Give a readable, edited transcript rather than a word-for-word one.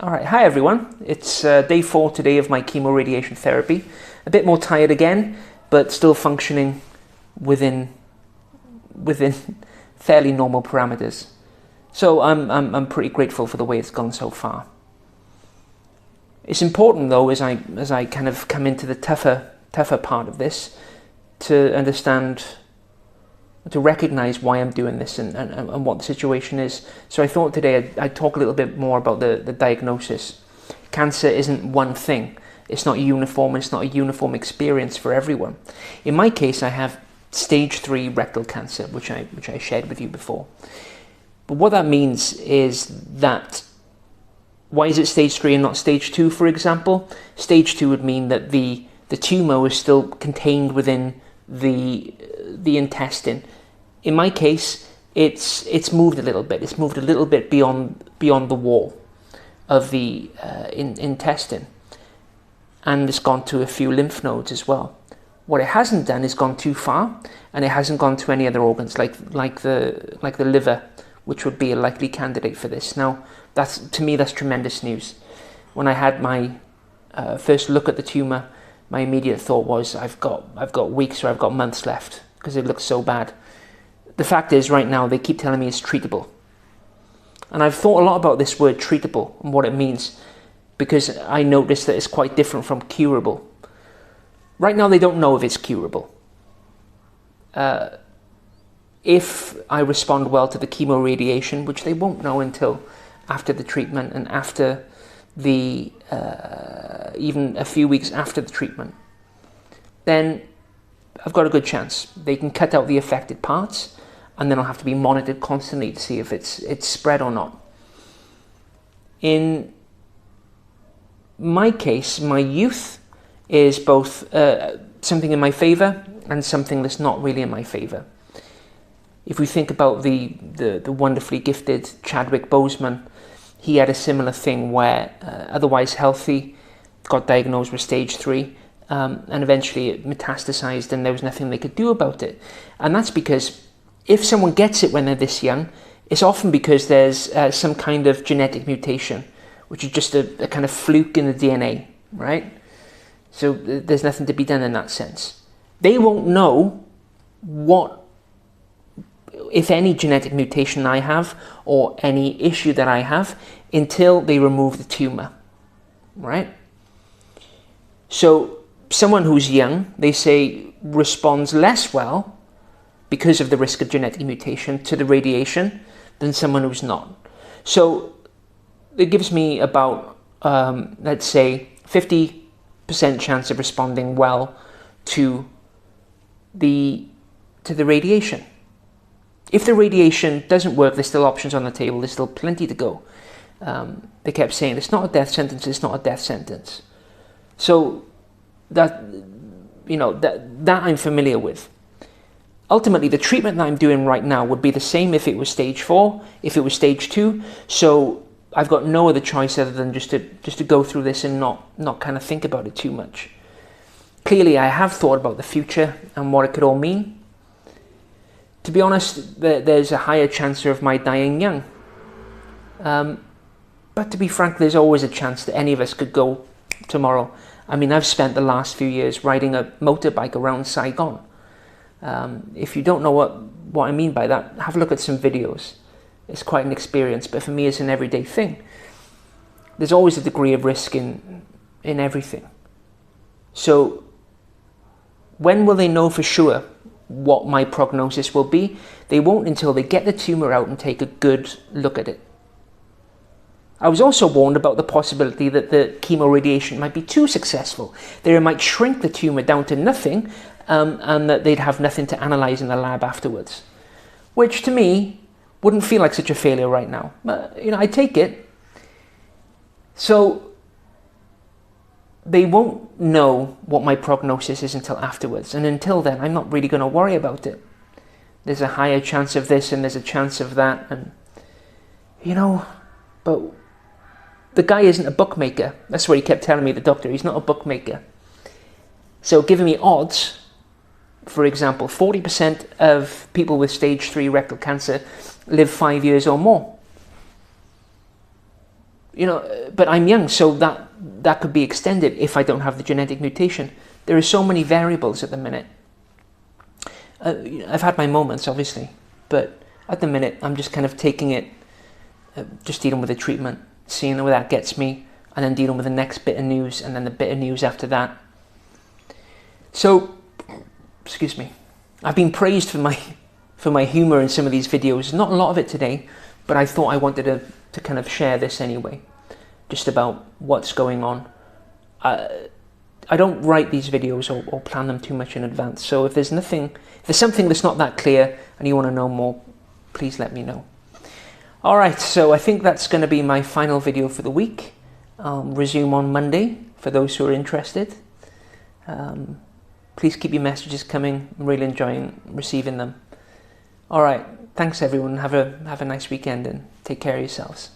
All right, hi everyone. It's day 4 today of my chemoradiation therapy. A bit more tired again, but still functioning within fairly normal parameters. So I'm pretty grateful for the way it's gone so far. It's important though, as I kind of come into the tougher part of this, to understand, to recognize why I'm doing this and what the situation is. So I thought today I'd talk a little bit more about the diagnosis. Cancer isn't one thing. It's not uniform. It's not a uniform experience for everyone. In my case, I have stage 3 rectal cancer, which I shared with you before. But what that means is that, why is it stage 3 and not stage 2, for example? Stage 2 would mean that the tumor is still contained within the intestine. In my case, it's moved a little bit. It's moved a little bit beyond the wall of the intestine, and it's gone to a few lymph nodes as well. What it hasn't done is gone too far, and it hasn't gone to any other organs like the liver, which would be a likely candidate for this. Now, to me that's tremendous news. When I had my first look at the tumor, my immediate thought was, I've got weeks or I've got months left because it looks so bad. The fact is, right now they keep telling me it's treatable, and I've thought a lot about this word treatable and what it means, because I noticed that it's quite different from curable. Right now they don't know if it's curable. If I respond well to the chemoradiation, which they won't know until after the treatment and after the even a few weeks after the treatment, then I've got a good chance. They can cut out the affected parts, and then I'll have to be monitored constantly to see if it's spread or not. In my case, my youth is both something in my favor and something that's not really in my favor. If we think about the wonderfully gifted Chadwick Boseman, he had a similar thing where otherwise healthy, got diagnosed with stage 3, and eventually it metastasized and there was nothing they could do about it. And that's because if someone gets it when they're this young, it's often because there's some kind of genetic mutation, which is just a kind of fluke in the DNA, right? So there's nothing to be done in that sense. They won't know what, if any, genetic mutation I have or any issue that I have until they remove the tumor, right? So someone who's young, they say, responds less well because of the risk of genetic mutation to the radiation than someone who's not. So it gives me about, let's say, 50% chance of responding well to the radiation. If the radiation doesn't work, there's still options on the table. There's still plenty to go. They kept saying, it's not a death sentence, it's not a death sentence. So that I'm familiar with. Ultimately, the treatment that I'm doing right now would be the same if it was stage 4, if it was stage 2. So I've got no other choice other than just to go through this and not kind of think about it too much. Clearly, I have thought about the future and what it could all mean. To be honest, there's a higher chance of my dying young. But to be frank, there's always a chance that any of us could go tomorrow. I mean, I've spent the last few years riding a motorbike around Saigon. If you don't know what I mean by that, have a look at some videos. It's quite an experience, but for me it's an everyday thing. There's always a degree of risk in everything. So when will they know for sure what my prognosis will be? They won't until they get the tumor out and take a good look at it. I was also warned about the possibility that the chemoradiation might be too successful. They might shrink the tumor down to nothing, and that they'd have nothing to analyze in the lab afterwards, which to me wouldn't feel like such a failure right now. But I take it. So they won't know what my prognosis is until afterwards, and until then I'm not really going to worry about it. There's a higher chance of this and there's a chance of that, and but the guy isn't a bookmaker. That's what he kept telling me, the doctor. He's not a bookmaker. So giving me odds, for example, 40% of people with stage 3 rectal cancer live 5 years or more. but I'm young, so that could be extended if I don't have the genetic mutation. There are so many variables at the minute. I've had my moments, obviously, but at the minute I'm just kind of taking it, just dealing with the treatment, seeing where that gets me, and then dealing with the next bit of news, and then the bit of news after that. So, excuse me, I've been praised for my humour in some of these videos. Not a lot of it today, but I thought I wanted to kind of share this anyway, just about what's going on. I don't write these videos or plan them too much in advance, so if there's something that's not that clear and you want to know more, please let me know. Alright, so I think that's going to be my final video for the week. I'll resume on Monday for those who are interested. Please keep your messages coming. I'm really enjoying receiving them. Alright, thanks everyone. Have a nice weekend and take care of yourselves.